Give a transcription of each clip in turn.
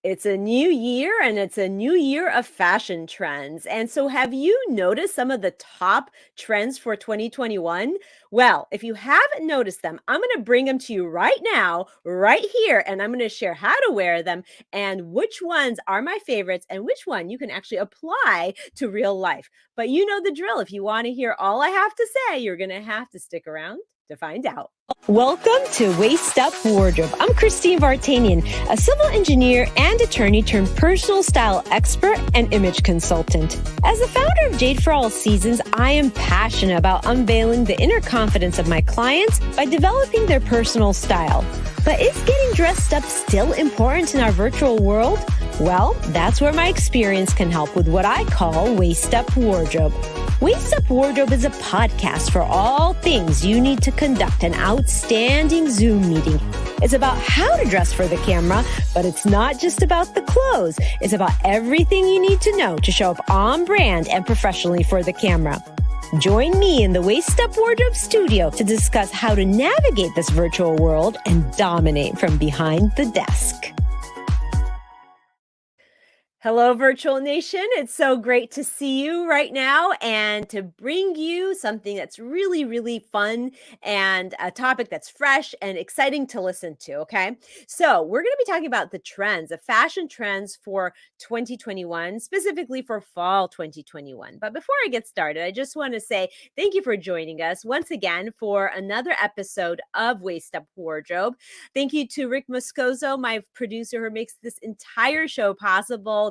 It's a new year and it's a new year of fashion trends. And so, have you noticed some of the top trends for 2021? Well, if you haven't noticed them, I'm going to bring them to you right now, right here, and I'm going to share how to wear them and which ones are my favorites and which one you can actually apply to real life. But you know the drill. If you want to hear all I have to say, you're going to have to stick around to find out. Welcome to Waist Up Wardrobe. I'm Christine Vartanian, a civil engineer and attorney turned personal style expert and image consultant. As the founder of Jade for All Seasons, I am passionate about unveiling the inner confidence of my clients by developing their personal style. But is getting dressed up still important in our virtual world? Well, that's where my experience can help with what I call Waist Up Wardrobe. Waist Up Wardrobe is a podcast for all things you need to conduct an outstanding Zoom meeting. It's about how to dress for the camera, but it's not just about the clothes. It's about everything you need to know to show up on brand and professionally for the camera. Join me in the Waist Up Wardrobe studio to discuss how to navigate this virtual world and dominate from behind the desk. Hello, Virtual Nation. It's so great to see you right now and to bring you something that's really, really fun and a topic that's fresh and exciting to listen to. Okay. So, we're going to be talking about the trends, the fashion trends for 2021, specifically for fall 2021. But before I get started, I just want to say thank you for joining us once again for another episode of Waist Up Wardrobe. Thank you to Rick Moscoso, my producer, who makes this entire show possible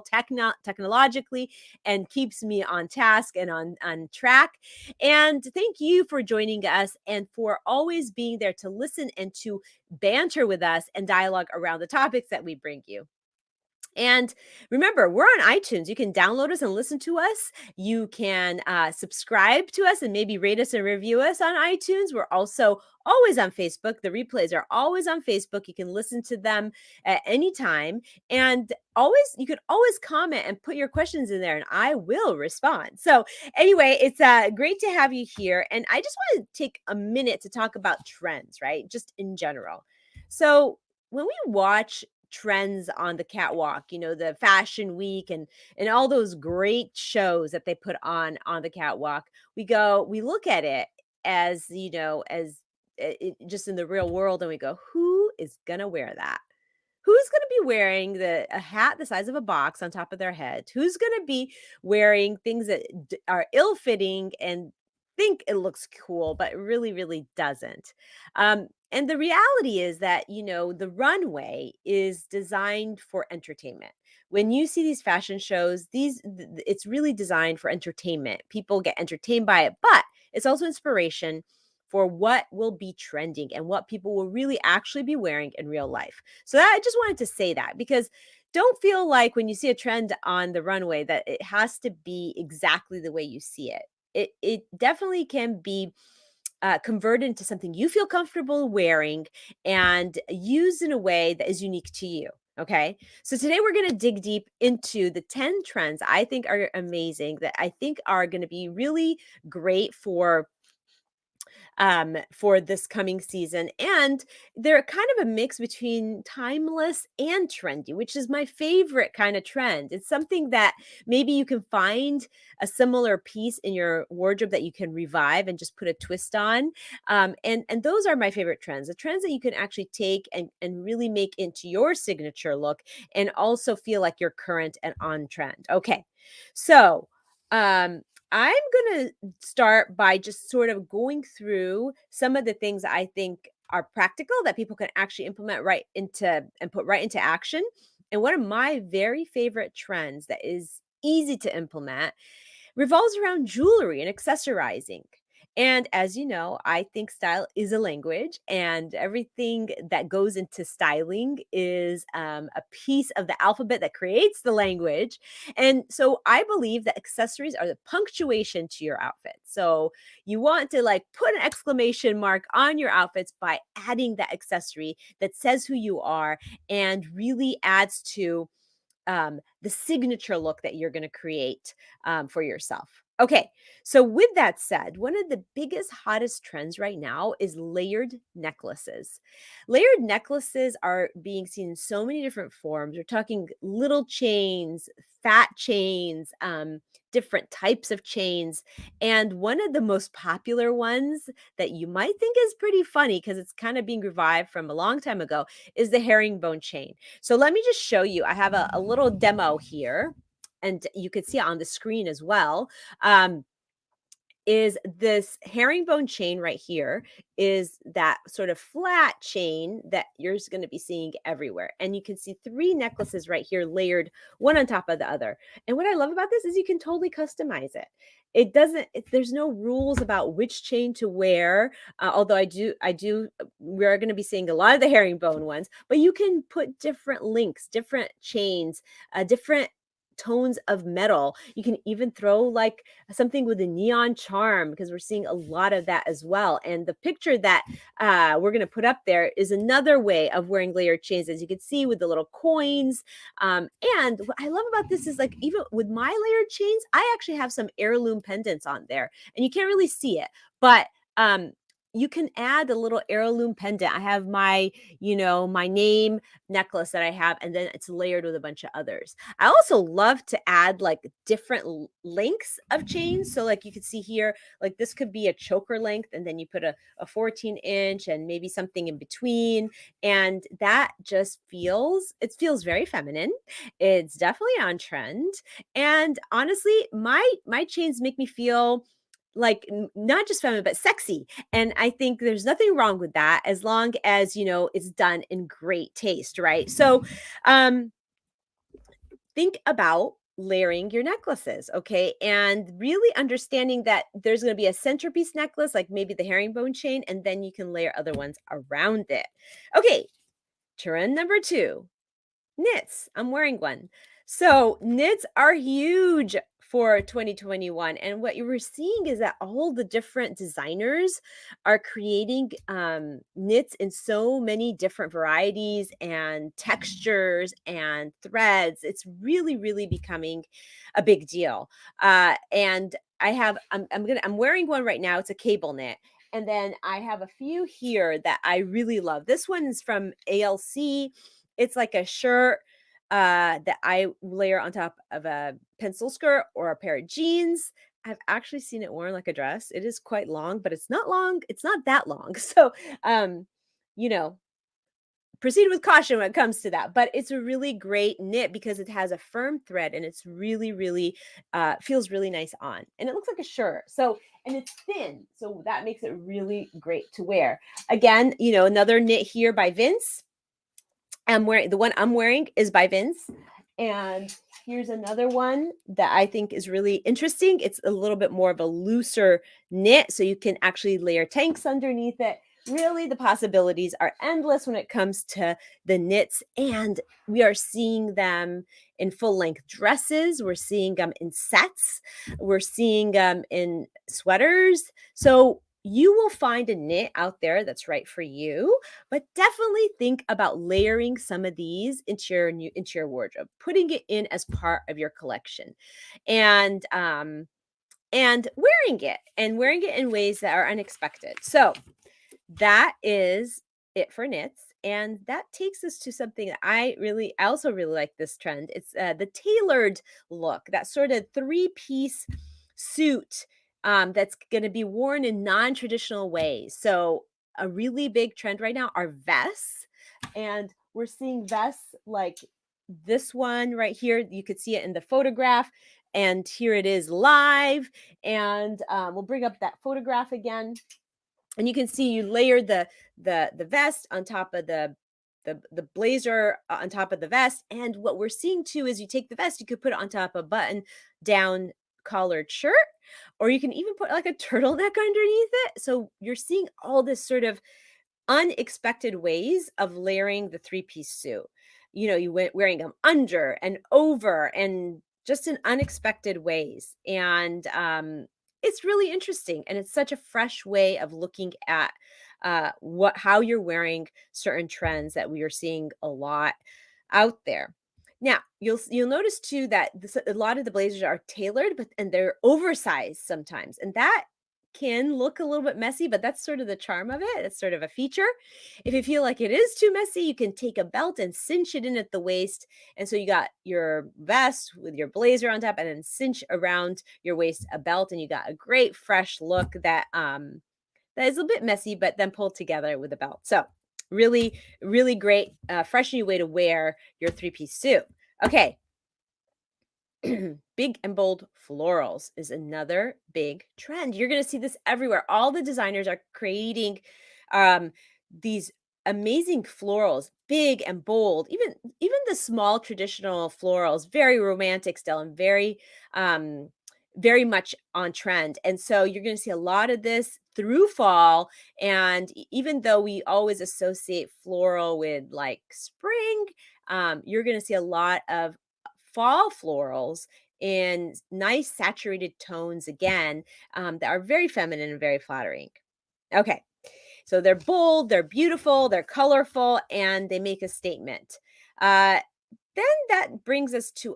technologically and keeps me on task and on track. And thank you for joining us and for always being there to listen and to banter with us and dialogue around the topics that we bring you. And remember, we're on iTunes. You can download us and listen to us. You can subscribe to us and maybe rate us and review us on iTunes. We're also always on Facebook. The replays are always on Facebook. You can listen to them at any time. And you can always comment and put your questions in there and I will respond. So anyway, it's great to have you here. And I just want to take a minute to talk about trends, right? Just in general. So when we watch trends on the catwalk, the fashion week and all those great shows that they put on the catwalk, we look at it as, just in the real world and we go, who is going to wear that? Who's going to be wearing a hat the size of a box on top of their head? Who's going to be wearing things that are ill-fitting and think it looks cool, but it really, really doesn't? And the reality is that, the runway is designed for entertainment. When you see these fashion shows, it's really designed for entertainment. People get entertained by it, but it's also inspiration for what will be trending and what people will really actually be wearing in real life. So I just wanted to say that because don't feel like when you see a trend on the runway that it has to be exactly the way you see it. It definitely can be converted into something you feel comfortable wearing and used in a way that is unique to you. Okay. So today we're going to dig deep into the 10 trends I think are amazing that I think are going to be really great for this coming season. And they're kind of a mix between timeless and trendy, which is my favorite kind of trend. It's something that maybe you can find a similar piece in your wardrobe that you can revive and just put a twist on. And those are my favorite trends, the trends that you can actually take and really make into your signature look and also feel like you're current and on trend. Okay. So, I'm going to start by just sort of going through some of the things I think are practical that people can actually implement right into and put right into action. And one of my very favorite trends that is easy to implement revolves around jewelry and accessorizing. And as you know, I think style is a language, and everything that goes into styling is a piece of the alphabet that creates the language. And so I believe that accessories are the punctuation to your outfit. So you want to put an exclamation mark on your outfits by adding that accessory that says who you are and really adds to the signature look that you're going to create for yourself. Okay, so with that said, one of the biggest, hottest trends right now is layered necklaces. Layered necklaces are being seen in so many different forms. We're talking little chains, fat chains, different types of chains. And one of the most popular ones that you might think is pretty funny because it's kind of being revived from a long time ago is the herringbone chain. So let me just show you. I have a little demo here, and you could see it on the screen as well. um, is this herringbone chain right here is that sort of flat chain that you're going to be seeing everywhere. And you can see three necklaces right here layered one on top of the other. And what I love about this is you can totally customize it. It doesn't there's no rules about which chain to wear. Although we're going to be seeing a lot of the herringbone ones, but you can put different links, different chains, different tones of metal. You can even throw like something with a neon charm because we're seeing a lot of that as well. And the picture that we're going to put up there is another way of wearing layered chains, as you can see with the little coins. And what I love about this is like even with my layered chains, I actually have some heirloom pendants on there, and you can't really see it, but you can add a little heirloom pendant. I have my name necklace that I have, and then it's layered with a bunch of others. I also love to add like different lengths of chains. So, like you can see here, like this could be a choker length, and then you put a 14-inch and maybe something in between. And that just feels very feminine. It's definitely on trend. And honestly, my chains make me feel like not just feminine but sexy, and I think there's nothing wrong with that as long as it's done in great taste, right? So um think about layering your necklaces, okay? And really understanding that there's going to be a centerpiece necklace, like maybe the herringbone chain, and then you can layer other ones around it. Okay, trend number two, knits. I'm wearing one. So knits are huge for 2021. And what you were seeing is that all the different designers are creating knits in so many different varieties and textures and threads. It's really, really becoming a big deal. And I'm wearing one right now. It's a cable knit. And then I have a few here that I really love. This one is from ALC. It's like a shirt that I layer on top of a pencil skirt or a pair of jeans. I've actually seen it worn like a dress. It is quite long, but it's not long. It's not that long. So, um, you know, proceed with caution when it comes to that. But it's a really great knit because it has a firm thread and it's really, really feels really nice on. And it looks like a shirt. So, and it's thin. So that makes it really great to wear. Again, another knit here by Vince. The one I'm wearing is by Vince. And here's another one that I think is really interesting. It's a little bit more of a looser knit, so you can actually layer tanks underneath it. Really, the possibilities are endless when it comes to the knits, and we are seeing them in full length dresses. We're seeing them in sets. We're seeing them in sweaters. So you will find a knit out there that's right for you, but definitely think about layering some of these into your wardrobe, putting it in as part of your collection, and wearing it in ways that are unexpected. So that is it for knits. And that takes us to something that I also really like this trend. It's the tailored look, that sort of three-piece suit that's going to be worn in non-traditional ways. So a really big trend right now are vests. And we're seeing vests like this one right here. You could see it in the photograph. And here it is live. And we'll bring up that photograph again, and you can see you layer the vest on top of the blazer on top of the vest. And what we're seeing too is you take the vest, you could put it on top of a button down collared shirt, or you can even put like a turtleneck underneath it. So you're seeing all this sort of unexpected ways of layering the three-piece suit. You went wearing them under and over and just in unexpected ways. And it's really interesting, and it's such a fresh way of looking at how you're wearing certain trends that we are seeing a lot out there. Now, you'll notice too that a lot of the blazers are tailored, and they're oversized sometimes, and that can look a little bit messy, but that's sort of the charm of it. It's sort of a feature. If you feel like it is too messy, you can take a belt and cinch it in at the waist, and so you got your vest with your blazer on top, and then cinch around your waist a belt, and you got a great fresh look that is a bit messy, but then pulled together with a belt. So really, really great, fresh new way to wear your three-piece suit. Okay. Big and bold florals is another big trend. You're going to see this everywhere. All the designers are creating um, these amazing florals, big and bold. Even the small traditional florals, very romantic still and um, very much on trend. And so you're going to see a lot of this through fall. And even though we always associate floral with like spring, you're going to see a lot of fall florals in nice saturated tones again, that are very feminine and very flattering. Okay, so they're bold, they're beautiful, they're colorful, and they make a statement. Uh, then that brings us to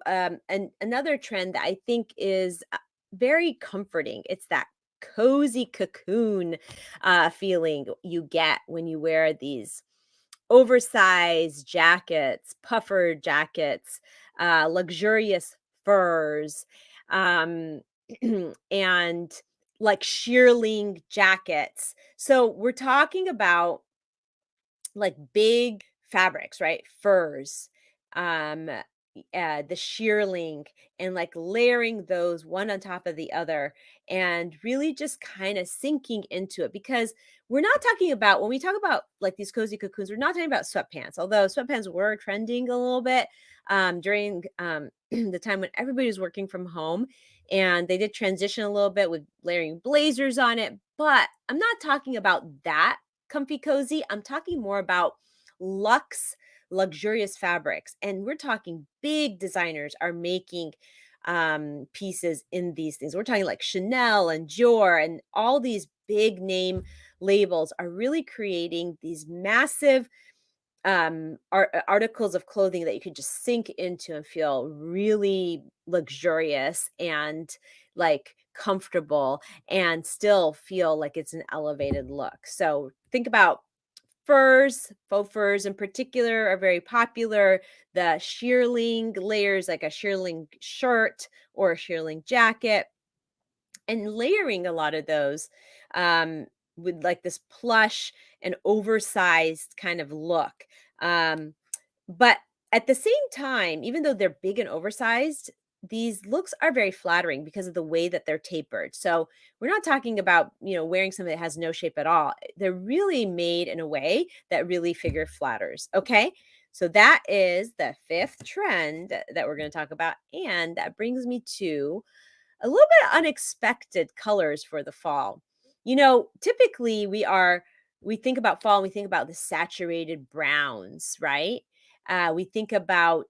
another trend that I think is very comforting. It's that cozy cocoon feeling you get when you wear these oversized jackets, puffer jackets, luxurious furs, um, and like shearling jackets. So we're talking about like big fabrics, right? Furs, the shearling, and like layering those one on top of the other, and really just kind of sinking into it. Because we're not talking about, when we talk about like these cozy cocoons, we're not talking about sweatpants, although sweatpants were trending a little bit during the time when everybody was working from home. And they did transition a little bit with layering blazers on it. But I'm not talking about that comfy cozy. I'm talking more about luxe, luxurious fabrics. And we're talking big designers are making pieces in these things. We're talking like Chanel and Dior, and all these big name labels are really creating these massive articles of clothing that you could just sink into and feel really luxurious and like comfortable, and still feel like it's an elevated look. So think about furs. Faux furs in particular are very popular. The shearling layers, like a shearling shirt or a shearling jacket, and layering a lot of those with like this plush and oversized kind of look. Um, but at the same time, even though they're big and oversized, these looks are very flattering because of the way that they're tapered. So we're not talking about, wearing something that has no shape at all. They're really made in a way that really figure flatters. Okay. So that is the fifth trend that we're going to talk about. And that brings me to a little bit unexpected colors for the fall. Typically we think about fall and we think about the saturated browns, right? We think about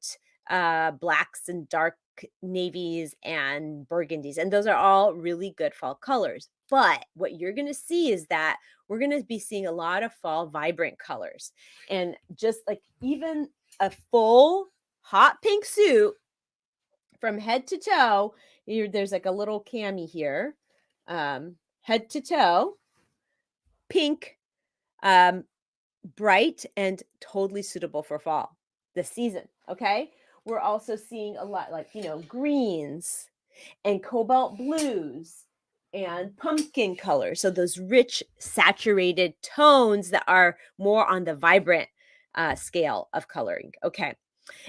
blacks and dark navies and burgundies, and those are all really good fall colors. But what you're going to see is that we're going to be seeing a lot of fall vibrant colors, and just like even a full hot pink suit from head to toe. There's like a little cami here, head to toe, pink, um, bright, and totally suitable for fall, the season. Okay. We're also seeing a lot like, greens and cobalt blues and pumpkin colors. So those rich, saturated tones that are more on the vibrant scale of coloring. Okay.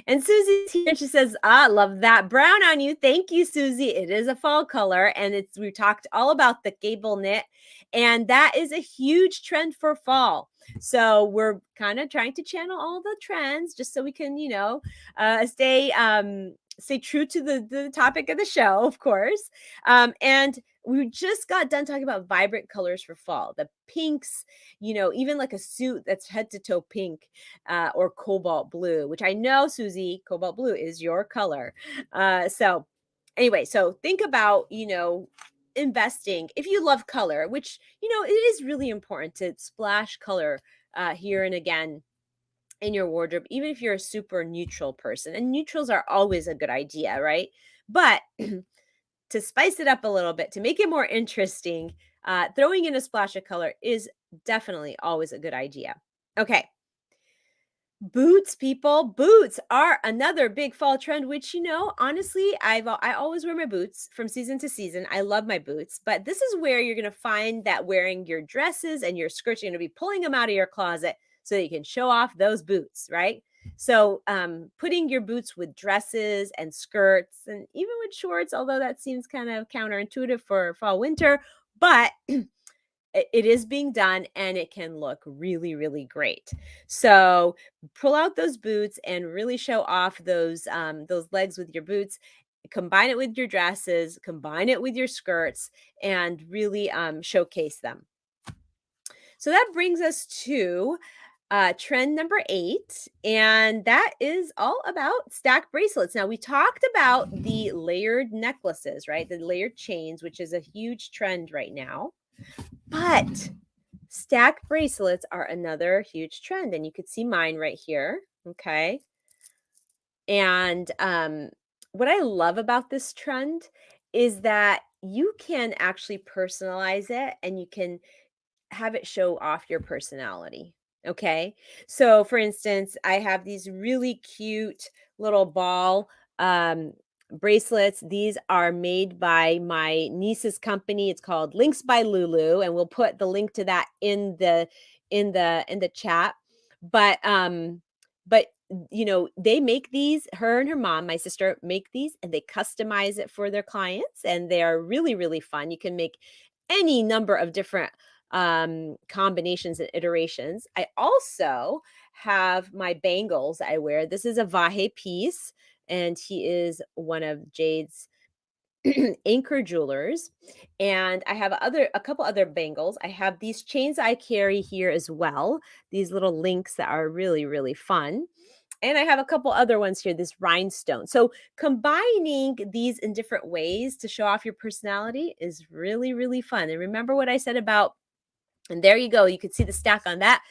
And Susie's here. She says, love that brown on you. Thank you, Susie. It is a fall color. And we talked all about the gable knit. And that is a huge trend for fall. So we're kind of trying to channel all the trends just so we can, stay true to the topic of the show, of course. And we just got done talking about vibrant colors for fall. The pinks, even like a suit that's head to toe pink, or cobalt blue, which I know, Susie, cobalt blue is your color. So anyway, so think about, investing if you love color, which, it is really important to splash color here and again in your wardrobe, even if you're a super neutral person. And neutrals are always a good idea, right? But to spice it up a little bit, to make it more interesting, throwing in a splash of color is definitely always a good idea. Okay, boots, people. Boots are another big fall trend, which, honestly, I always wear my boots from season to season. I love my boots, but this is where you're going to find that wearing your dresses and your skirts, you're going to be pulling them out of your closet so that you can show off those boots, right? So, putting your boots with dresses and skirts and even with shorts, although that seems kind of counterintuitive for fall winter, but it is being done and it can look really, really great. So pull out those boots and really show off those legs with your boots. Combine it with your dresses, combine it with your skirts, and really showcase them. So that brings us to trend number 8, and that is all about stacked bracelets. Now, we talked about the layered necklaces, right? The layered chains, which is a huge trend right now. But stacked bracelets are another huge trend, and you could see mine right here, okay? And, what I love about this trend is that you can actually personalize it, and you can have it show off your personality. Okay. So for instance, I have these really cute little ball bracelets. These are made by my niece's company. It's called Links by Lulu, and we'll put the link to that in the chat. But they make these, her and her mom, my sister, make these and they customize it for their clients, and they are really, really fun. You can make any number of different combinations and iterations. I also have my bangles I wear. This is a Vahe piece, and he is one of Jade's anchor jewelers. And I have a couple other bangles. I have these chains I carry here as well, these little links that are really, really fun. And I have a couple other ones here, this rhinestone. So combining these in different ways to show off your personality is really, really fun. And remember what I said about, and there you go. You could see the stack on that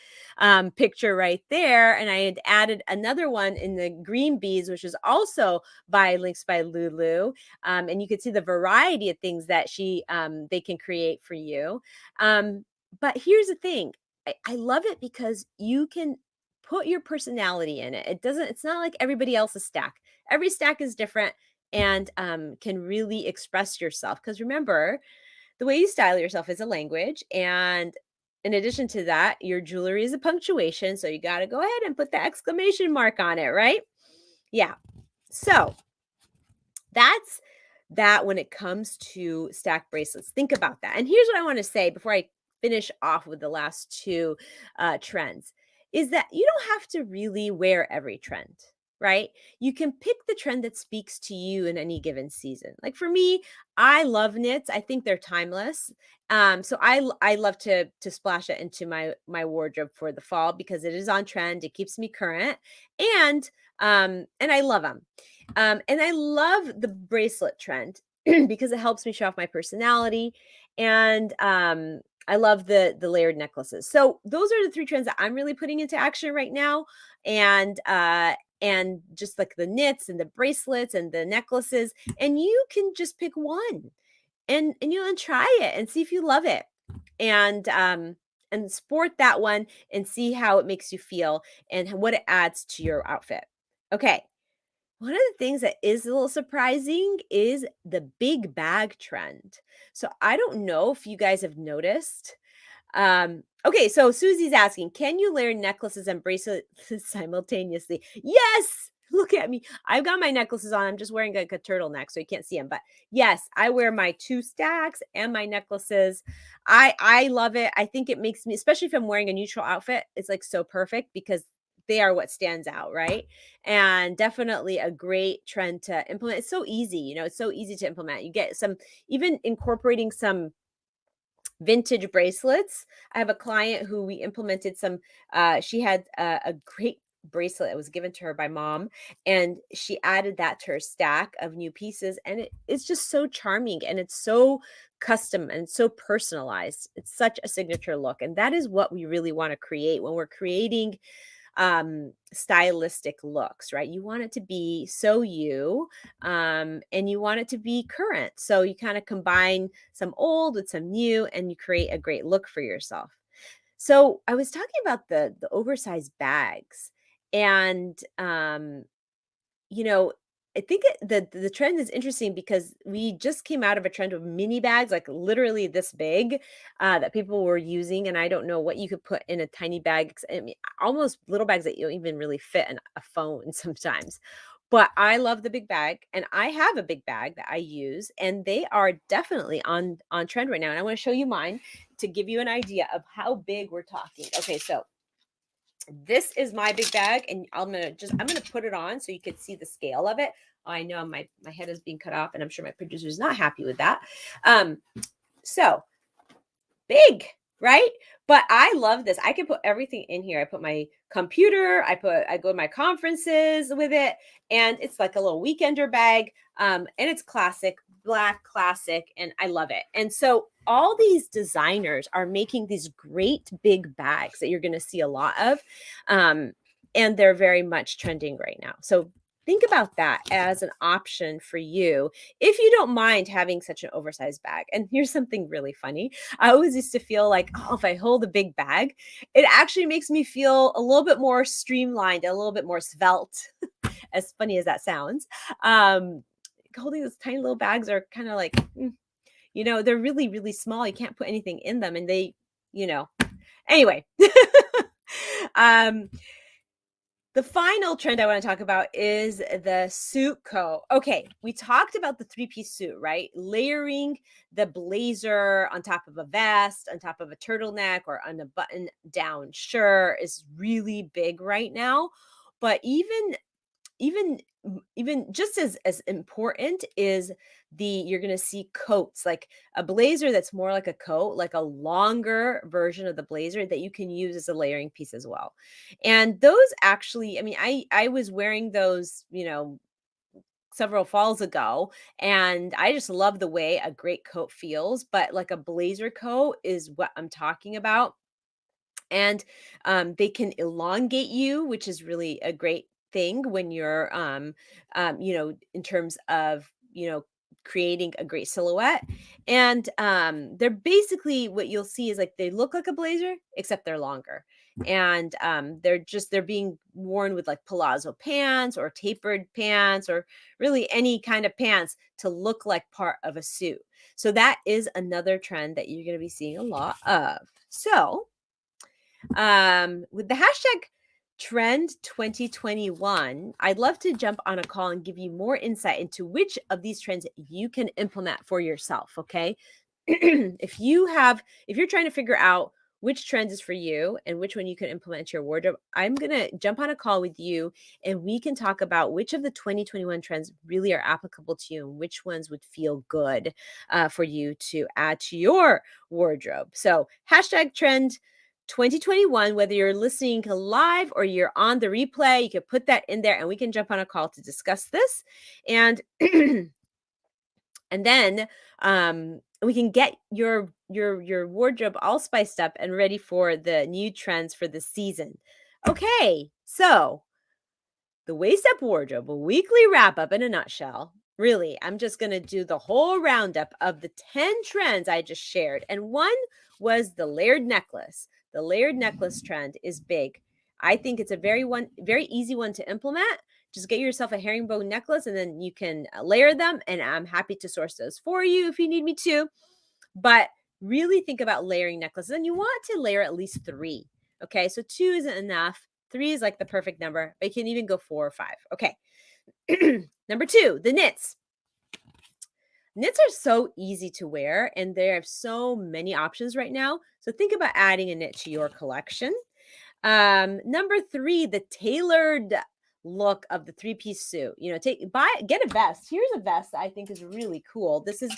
picture right there. And I had added another one in the green beads, which is also by Links by Lulu. And you could see the variety of things that they can create for you. But here's the thing. I love it because you can put your personality in it. It's not like everybody else's stack. Every stack is different and can really express yourself. Because remember, the way you style yourself is a language. And in addition to that, your jewelry is a punctuation. So you got to go ahead and put the exclamation mark on it, right? Yeah. So that's that when it comes to stacked bracelets. Think about that. And here's what I want to say before I finish off with the last two trends is that you don't have to really wear every trend, right? You can pick the trend that speaks to you in any given season. Like for me, I love knits. I think they're timeless. So I love to splash it into my wardrobe for the fall because it is on trend. It keeps me current, and I love them. And I love the bracelet trend because it helps me show off my personality. And I love the layered necklaces. So those are the 3 trends that I'm really putting into action right now. And just like the knits and the bracelets and the necklaces. And you can just pick one and try it and see if you love it. And sport that one and see how it makes you feel and what it adds to your outfit. Okay. One of the things that is a little surprising is the big bag trend. So I don't know if you guys have noticed. Okay, so Susie's asking, can you layer necklaces and bracelets simultaneously? Yes. Look at me. I've got my necklaces on. I'm just wearing like a turtleneck, so you can't see them. But yes, I wear my 2 stacks and my necklaces. I love it. I think it makes me, especially if I'm wearing a neutral outfit, it's like so perfect because they are what stands out, right? And definitely a great trend to implement. It's so easy, it's so easy to implement. You get some, even incorporating some vintage bracelets. I have a client who we implemented some, she had a great bracelet that was given to her by mom, and she added that to her stack of new pieces. And it's just so charming and it's so custom and so personalized. It's such a signature look. And that is what we really want to create when we're creating stylistic looks, right? You want it to be so you, and you want it to be current. So you kind of combine some old with some new, and you create a great look for yourself. So I was talking about the oversized bags, and you know, I think the trend is interesting because we just came out of a trend of mini bags, like literally this big, that people were using, and I don't know what you could put in a tiny bag. I mean, almost little bags that you don't even really fit in a phone sometimes. But I love the big bag, and I have a big bag that I use, and they are definitely on trend right now. And I want to show you mine to give you an idea of how big we're talking. Okay, so this is my big bag, and I'm gonna put it on so you can see the scale of it. I know my head is being cut off, and I'm sure my producer is not happy with that. So big, right? But I love this. I can put everything in here. I put my computer, I go to my conferences with it, and it's like a little weekender bag. And it's classic, black classic, and I love it. And so all these designers are making these great big bags that you're going to see a lot of. Um, and they're very much trending right now. So think about that as an option for you if you don't mind having such an oversized bag. And here's something really funny. I always used to feel like, oh, if I hold a big bag, it actually makes me feel a little bit more streamlined, a little bit more svelte, as funny as that sounds. Um, Holding those tiny little bags are kind of like, they're really, really small. You can't put anything in them. And anyway. um, the final trend I want to talk about is the suit coat. Okay, we talked about the three-piece suit, right? Layering the blazer on top of a vest, on top of a turtleneck, or on a button-down shirt is really big right now. But even even just as important is you're going to see coats, like a blazer that's more like a coat, like a longer version of the blazer that you can use as a layering piece as well. And those actually, I mean, I was wearing those, several falls ago, and I just love the way a great coat feels, but like a blazer coat is what I'm talking about. And they can elongate you, which is really a great thing when you're in terms of creating a great silhouette. And they're basically, what you'll see is like they look like a blazer except they're longer. And they're being worn with like palazzo pants or tapered pants, or really any kind of pants to look like part of a suit. So that is another trend that you're going to be seeing a lot of. So with the hashtag trend 2021, I'd love to jump on a call and give you more insight into which of these trends you can implement for yourself. Okay. if you're trying to figure out which trend is for you and which one you can implement to your wardrobe, I'm going to jump on a call with you, and we can talk about which of the 2021 trends really are applicable to you and which ones would feel good for you to add to your wardrobe. So hashtag trend 2021, whether you're listening live or you're on the replay, you can put that in there and we can jump on a call to discuss this. And and then we can get your wardrobe all spiced up and ready for the new trends for the season. Okay, so the Waist Up Wardrobe, a weekly wrap up in a nutshell. Really, I'm just going to do the whole roundup of the 10 trends I just shared. And one was the layered necklace. The layered necklace trend is big. I think it's a very easy one to implement. Just get yourself a herringbone necklace, and then you can layer them. And I'm happy to source those for you if you need me to. But really think about layering necklaces, and you want to layer at least 3. Okay, so 2 isn't enough. 3 is like the perfect number, but you can even go 4 or 5. Okay. Number 2, the knits. Knits are so easy to wear, and there are so many options right now. So think about adding a knit to your collection. Number 3, the tailored look of the three-piece suit. Get a vest. Here's a vest that I think is really cool. This is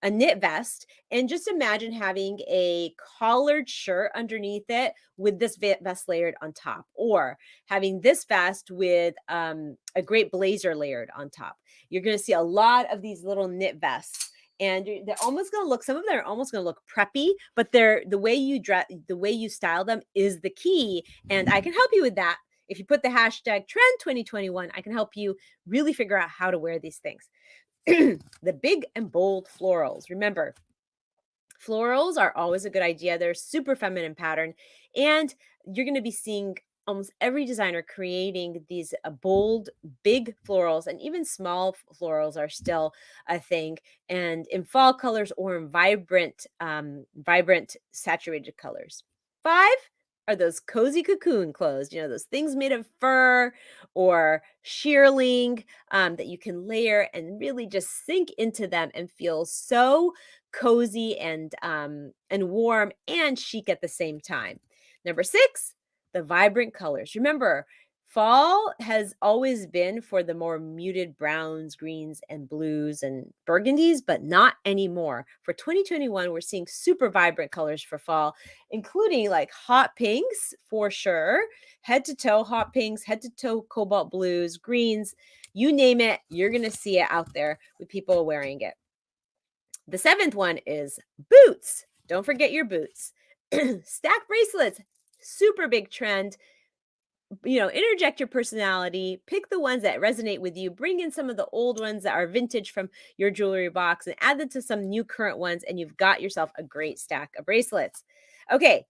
a knit vest, and just imagine having a collared shirt underneath it with this vest layered on top, or having this vest with a great blazer layered on top. You're going to see a lot of these little knit vests, and they're almost going to look, some of them are almost going to look preppy, but they're the way you dress, the way you style them is the key. And I can help you with that. If you put the hashtag trend 2021, I can help you really figure out how to wear these things. The big and bold florals. Remember, florals are always a good idea. They're super feminine pattern, and you're going to be seeing almost every designer creating these bold, big florals, and even small florals are still a thing. And in fall colors or in vibrant saturated colors. 5 are those cozy cocoon clothes. Those things made of fur or shearling that you can layer and really just sink into them and feel so cozy and warm and chic at the same time. Number 6, the vibrant colors. Remember, fall has always been for the more muted browns, greens, and blues and burgundies, but not anymore. For 2021, we're seeing super vibrant colors for fall, including like hot pinks for sure, head to toe hot pinks, head to toe cobalt blues, greens, you name it, you're going to see it out there with people wearing it. The 7th one is boots. Don't forget your boots. Stack bracelets, super big trend. Interject your personality, pick the ones that resonate with you, bring in some of the old ones that are vintage from your jewelry box and add them to some new current ones, and you've got yourself a great stack of bracelets. Okay,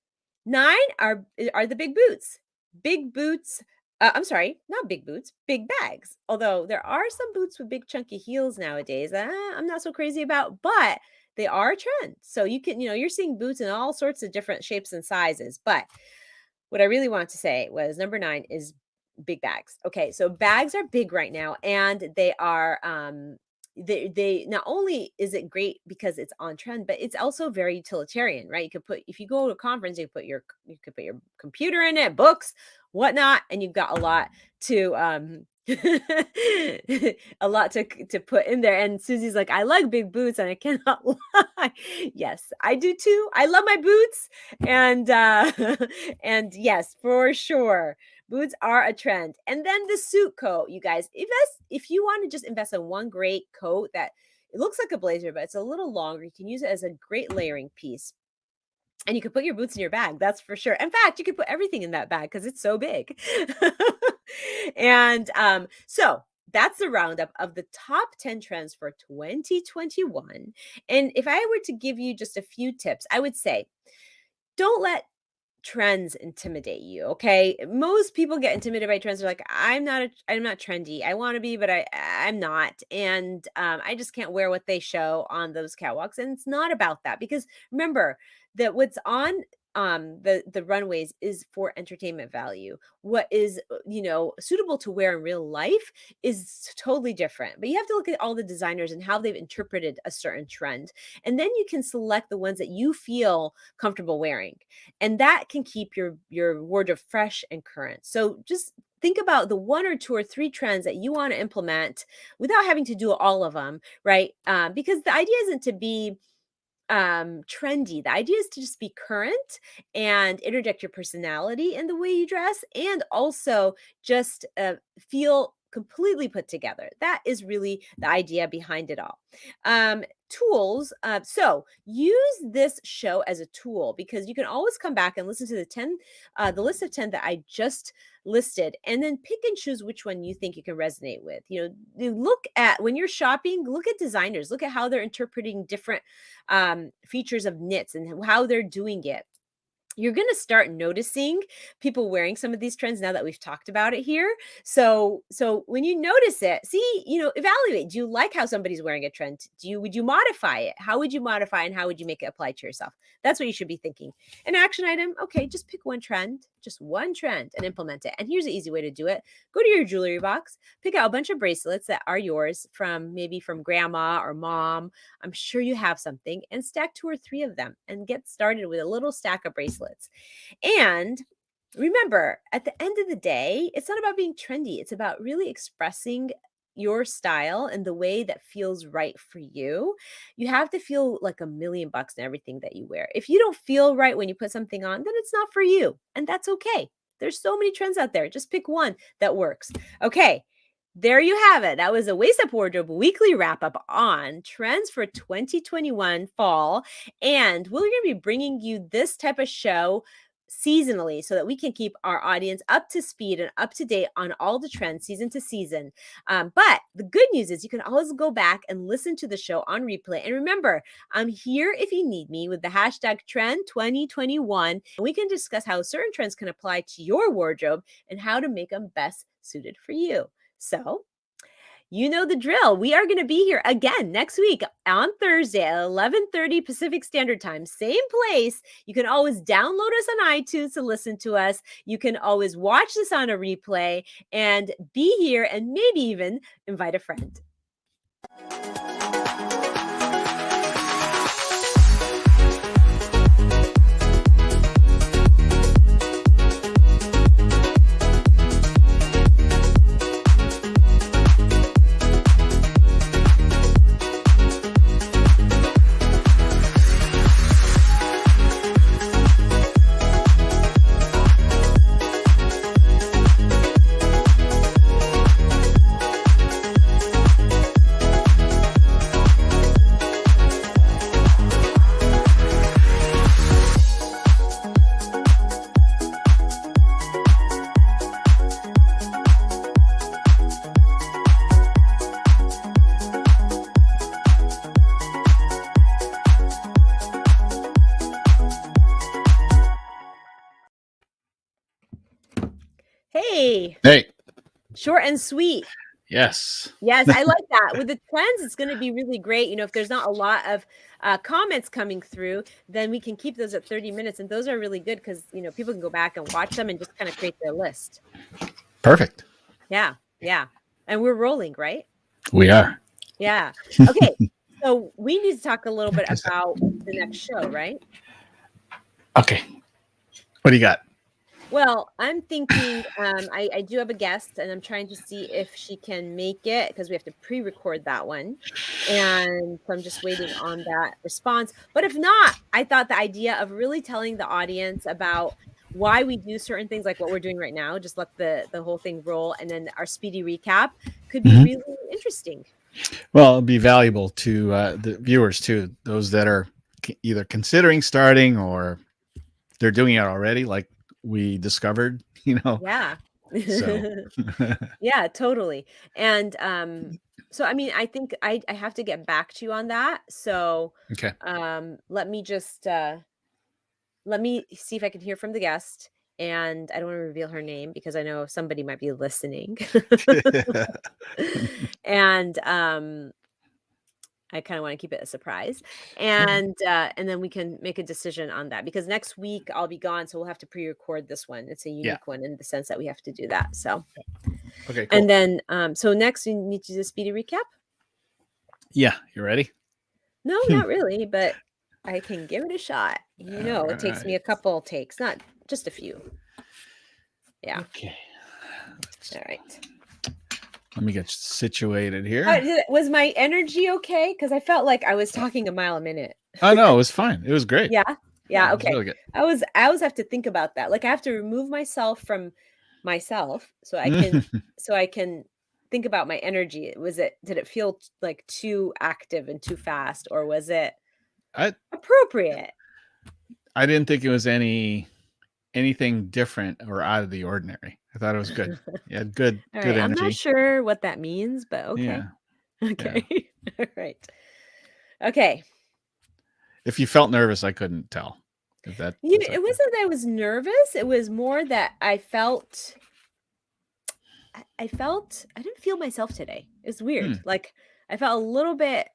9 are the big boots. Big boots, I'm sorry, not big boots, big bags. Although there are some boots with big chunky heels nowadays that I'm not so crazy about, but they are a trend. So you can, you're seeing boots in all sorts of different shapes and sizes, but what I really wanted to say was number 9 is big bags. Okay, so bags are big right now, and they are they not only is it great because it's on trend, but it's also very utilitarian, right? You could put, if you go to a conference, you could put your computer in it, books, whatnot, and you've got a lot to a lot to put in there. And Susie's like, I like big boots, and I cannot lie. Yes, I do too. I love my boots, and and yes, for sure, boots are a trend. And then the suit coat, you guys, if you want to just invest in one great coat that it looks like a blazer, but it's a little longer, you can use it as a great layering piece. And you could put your boots in your bag, that's for sure. In fact, you could put everything in that bag because it's so big. And so that's the roundup of the top 10 trends for 2021. And if I were to give you just a few tips, I would say don't let trends intimidate you. Okay, most people get intimidated by trends. They're like, I'm not trendy. I want to be, but I'm not, and I just can't wear what they show on those catwalks. And it's not about that, because remember that what's on the runways is for entertainment value. What is suitable to wear in real life is totally different. But you have to look at all the designers and how they've interpreted a certain trend, and then you can select the ones that you feel comfortable wearing, and that can keep your wardrobe fresh and current. So just think about the 1 or 2 or 3 trends that you want to implement without having to do all of them, right? Because the idea isn't to be trendy. The idea is to just be current and interject your personality in the way you dress, and also just feel completely put together. That is really the idea behind it all. Tools. So use this show as a tool, because you can always come back and listen to the list of 10 that I just listed, and then pick and choose which one you think you can resonate with. You look at, when you're shopping, look at designers, look at how they're interpreting different features of knits and how they're doing it. You're going to start noticing people wearing some of these trends now that we've talked about it here. So when you notice it, see, evaluate. Do you like how somebody's wearing a trend? Would you modify it? How would you modify, and how would you make it apply to yourself? That's what you should be thinking. An action item, okay, just pick just one trend and implement it. And here's an easy way to do it. Go to your jewelry box, pick out a bunch of bracelets that are yours from grandma or mom. I'm sure you have something, and stack 2 or 3 of them and get started with a little stack of bracelets. And remember, at the end of the day, it's not about being trendy. It's about really expressing your style in the way that feels right for you. You have to feel like $1,000,000 in everything that you wear. If you don't feel right when you put something on, then it's not for you. And that's okay. There's so many trends out there. Just pick one that works. Okay. There you have it. That was a Waist Up Wardrobe weekly wrap up on trends for 2021 fall. And we're going to be bringing you this type of show seasonally so that we can keep our audience up to speed and up to date on all the trends season to season. But the good news is you can always go back and listen to the show on replay. And remember, I'm here if you need me with the hashtag trend 2021. And we can discuss how certain trends can apply to your wardrobe and how to make them best suited for you. So, you know the drill. We are going to be here again next week on Thursday at 11:30 Pacific Standard Time. Same place. You can always download us on iTunes to listen to us. You can always watch this on a replay and be here and maybe even invite a friend. Hey, Hey. short and sweet. Yes. Yes, I like that. With the trends, it's going to be really great. If there's not a lot of comments coming through, then we can keep those at 30 minutes. And those are really good because, people can go back and watch them and just kind of create their list. Perfect. Yeah. Yeah. And we're rolling, right? We are. Yeah. Okay. So we need to talk a little bit about the next show, right? Okay. What do you got? Well, I'm thinking I do have a guest and I'm trying to see if she can make it because we have to pre-record that one. And so I'm just waiting on that response. But if not, I thought the idea of really telling the audience about why we do certain things like what we're doing right now, just let the whole thing roll, and then our speedy recap could be really interesting. Well, it'll be valuable to the viewers too, those that are either considering starting or they're doing it already, like we discovered, Yeah. So Yeah, totally. And so I think I have to get back to you on that. So okay. let me just let me see if I can hear from the guest. And I don't want to reveal her name because I know somebody might be listening. And I kind of want to keep it a surprise. And then we can make a decision on that because next week I'll be gone, so we'll have to pre-record this one. It's a unique one in the sense that we have to do that. So okay, cool. And then so next we need to do a speedy recap. Yeah, you ready? No, not really, but I can give it a shot. It takes me a couple takes, not just a few. Yeah. Okay. All right. Let me get situated here. Was my energy okay? Because I felt like I was talking a mile a minute. Oh no, it was fine. It was great. Yeah. Yeah. Okay. Really good. I always have to think about that. Like I have to remove myself from myself so I can think about my energy. Did it feel like too active and too fast, or was it appropriate? I didn't think it was anything different or out of the ordinary. I thought it was good. Yeah, good energy. I'm not sure what that means, but okay. Yeah. Okay. Yeah. All right. Okay. If you felt nervous, I couldn't tell. It wasn't that I was nervous. It was more that I didn't feel myself today. It's weird. Like I felt a little bit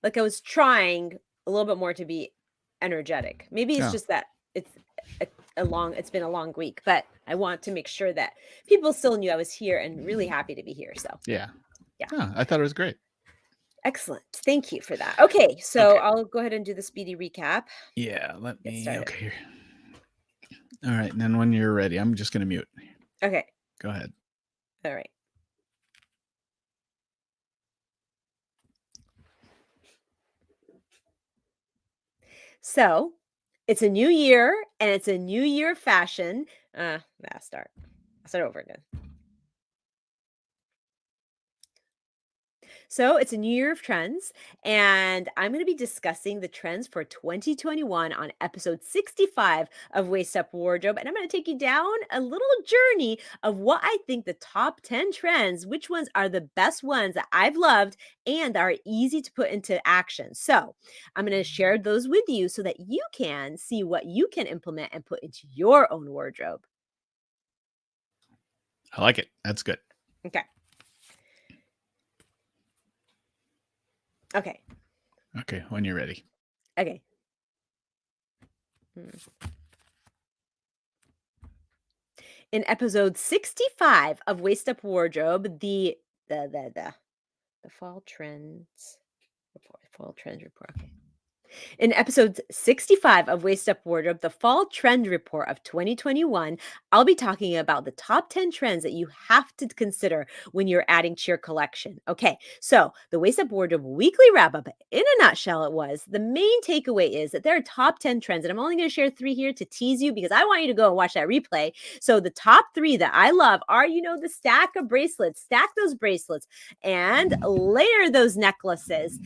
like I was trying a little bit more to be energetic. Maybe it's just that it's been a long week, but I want to make sure that people still knew I was here and really happy to be here. So yeah. I thought it was great. Excellent. Thank you for that. Okay, so I'll go ahead and do the speedy recap. Yeah, let me okay. All right, and then when you're ready, I'm just going to mute. Okay. Go ahead. All right. So, it's a new year and it's a new year fashion. I'll start over again. So it's a new year of trends, and I'm going to be discussing the trends for 2021 on episode 65 of Waist Up Wardrobe. And I'm going to take you down a little journey of what I think the top 10 trends, which ones are the best ones that I've loved and are easy to put into action. So I'm going to share those with you so that you can see what you can implement and put into your own wardrobe. I like it. That's good. Okay. Okay. Okay, when you're ready. Okay. In episode 65 of Waist Up Wardrobe, the fall trends report. Okay. In episode 65 of Waist Up Wardrobe, the fall trend report of 2021, I'll be talking about the top 10 trends that you have to consider when you're adding to your collection. Okay, so the Waist Up Wardrobe weekly wrap up, in a nutshell, it was the main takeaway is that there are top 10 trends, and I'm only going to share 3 here to tease you because I want you to go and watch that replay. So the top 3 that I love are, the stack of bracelets, stack those bracelets and layer those necklaces.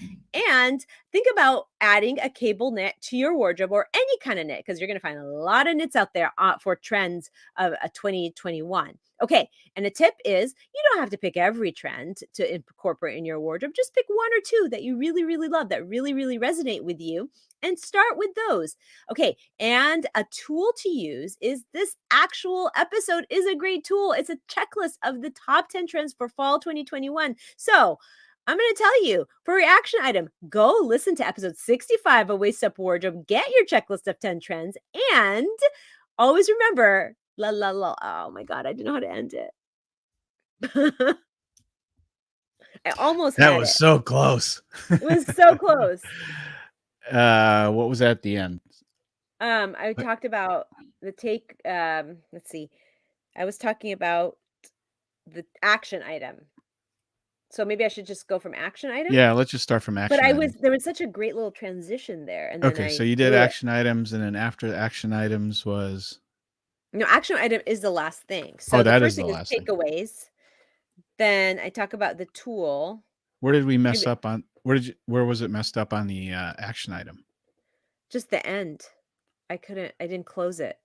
And think about adding a cable knit to your wardrobe or any kind of knit because you're going to find a lot of knits out there for trends of 2021. Okay, and a tip is you don't have to pick every trend to incorporate in your wardrobe. Just pick 1 or 2 that you really, really love, that really, really resonate with you, and start with those. Okay, and a tool to use is this actual episode is a great tool. It's a checklist of the top 10 trends for fall 2021. So I'm going to tell you for reaction item, go listen to episode 65 of Waist Up Wardrobe, get your checklist of 10 trends, and always remember, la la la. Oh my God, I didn't know how to end it. I almost That had was it. so close. It was so close. What was at the end? I talked about let's see. I was talking about the action item. So maybe I should just go from action item? Yeah, let's just start from But action items. there was such a great little transition there, and then Okay, so I you did blew it. action items, and then after action items was... No, action item is the last thing. Oh, So the that first is the thing is last thing. takeaways. Then I talk about the tool. Where did we mess Maybe up on? Where was it messed up on the action item? just the end. I didn't close it.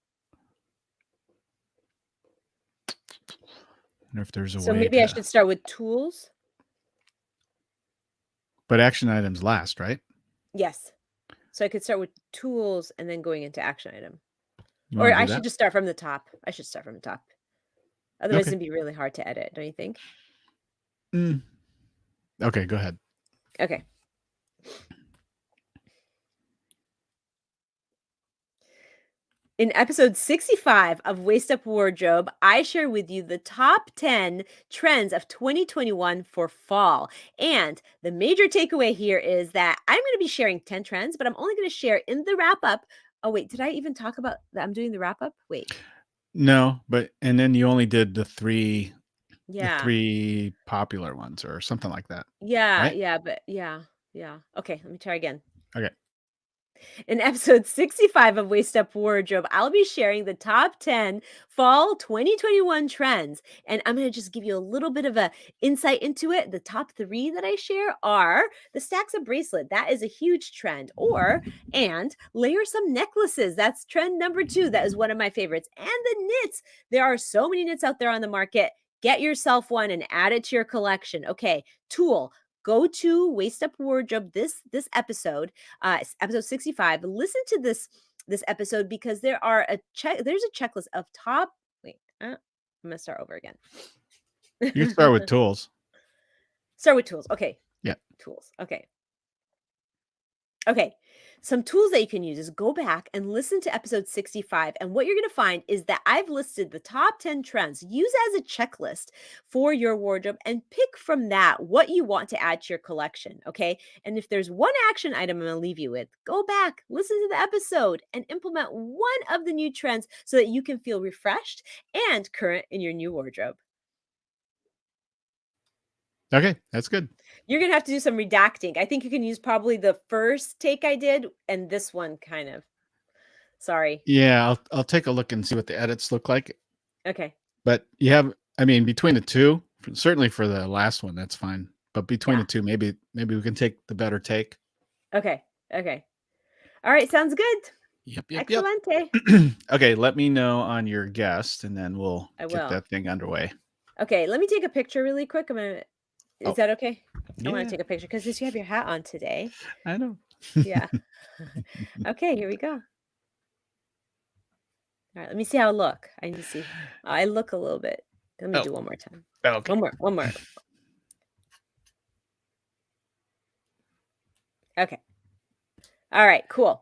I wonder if there's a So way maybe I to... should start with tools. But action items last, right? Yes. So I could start with tools and then going into action item. You Or want to I do should that? just start from the top. I should start from the top. Otherwise Okay. it'd be really hard to edit, don't you think? Okay, go ahead. Okay. In episode 65 of Waist Up Wardrobe, I share with you the top 10 trends of 2021 for fall. And the major takeaway here is that I'm going to be sharing 10 trends, but I'm only going to share in the wrap up. Oh, wait, did I even talk about that? I'm doing the wrap up? Wait. No, and then you only did the Yeah. three popular ones or something like that, Yeah. right? Yeah. But yeah. Okay. Let me try again. Okay. In episode 65 of Waist Up Wardrobe, I'll be sharing the top 10 fall 2021 trends. And I'm going to just give you a little bit of a insight into it. The top 3 that I share are the stacks of bracelet. That is a huge trend. And layer some necklaces. That's trend number 2. That is one of my favorites. And the knits. There are so many knits out there on the market. Get yourself one and add it to your collection. Okay, tool. Go to Waist Up Wardrobe this episode, episode 65. Listen to this episode because there's a checklist of top. Wait, I'm gonna start over again. You can start with tools. Start with tools. Okay. Yeah. Tools. Okay. Some tools that you can use is go back and listen to episode 65. And what you're going to find is that I've listed the top 10 trends. Use as a checklist for your wardrobe and pick from that what you want to add to your collection. Okay. And if there's one action item I'm going to leave you with, go back, listen to the episode, and implement one of the new trends so that you can feel refreshed and current in your new wardrobe. Okay, that's good. You're going to have to do some redacting. I think you can use probably the first take I did and this one kind of. Sorry. Yeah, I'll take a look and see what the edits look like. Okay. But you have, between the two, certainly for the last one, that's fine. But between Yeah. the two, maybe we can take the better take. Okay. Okay. All right. Sounds good. Yep. Excelente. Okay, let me know on your guest, and then we'll I get will. that thing underway. Okay. Let me take a picture really quick. Is Oh, that okay? I want to yeah, take a picture because you have your hat on today. I know. Yeah. Okay. Here we go. All right. Let me see how I look. I need to see. I look a little bit. Let me Oh, do one more time. okay. One more. One more. Okay. All right. Cool.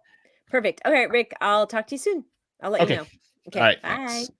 Perfect. Okay, Rick. I'll talk to you soon. I'll let you Okay. know. All Okay. right. Bye. Thanks.